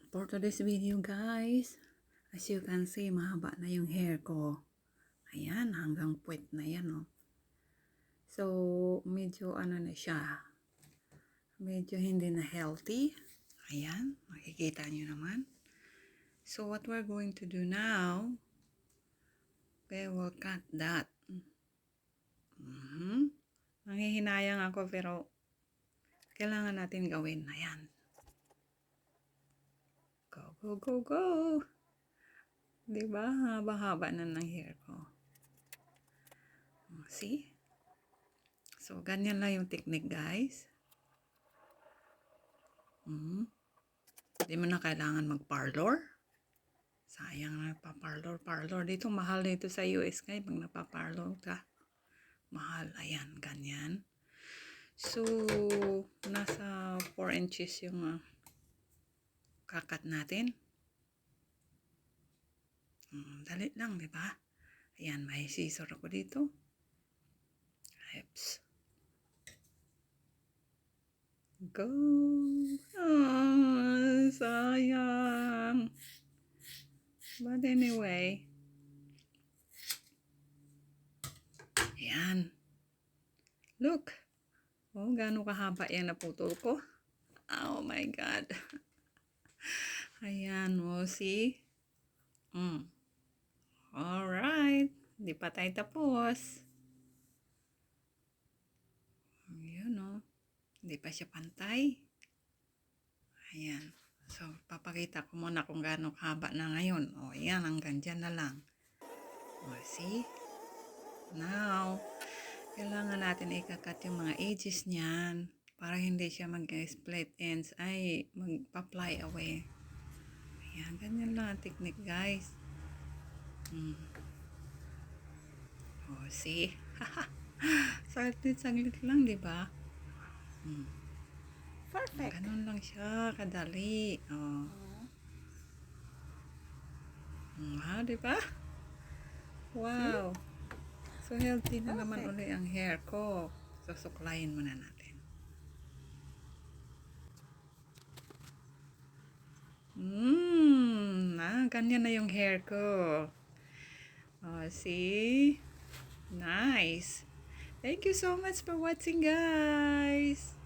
For today's video guys, as you can see, mahaba na yung hair ko. Ayan, hanggang puwet na yan, oh. So, medyo ano na siya. Medyo hindi na healthy. Ayan, makikita nyo naman. So, what we're going to do now, we will cut that. Nanghihinayang ako pero kailangan natin gawin. Ayan. Go, go, go, go! Diba? Haba-haba na ng hair ko. See? So, ganyan lang yung technique, guys. Hindi mo na kailangan mag-parlor. Sayang na pa-parlor. Dito, mahal dito sa US, guys. Pag napaparlor ka, mahal. Ayan, ganyan. So, nasa 4 inches yung kakat natin. Dali lang, di ba? Ayan, may scissor ako dito. Oops. Go! Sayang. But anyway. Ayan. Look. Oh, gaano kahaba yan naputol ko. Oh my God. Ayan, oh, see? Alright. Hindi pa tayo tapos. Ayan, oh. Hindi pa siya pantay. Ayan. So, papakita ko muna kung gaano kahaba na ngayon. O, ayan, hanggang dyan na lang. O, see? Now, kailangan natin ikakat yung mga edges niyan para hindi siya mag-split ends. Ay, magpa-fly away. Ayan, ganyan lang ang technique, guys. O, see? Saglit lang, di ba? Perfect. Ganun lang siya, kadali. Oh. Ha, di ba? Wow. So, healthy na naman uli ang hair ko. Susuklayin muna natin. Ganyan na yung hair ko. Oh, see? Nice. Thank you so much for watching, guys.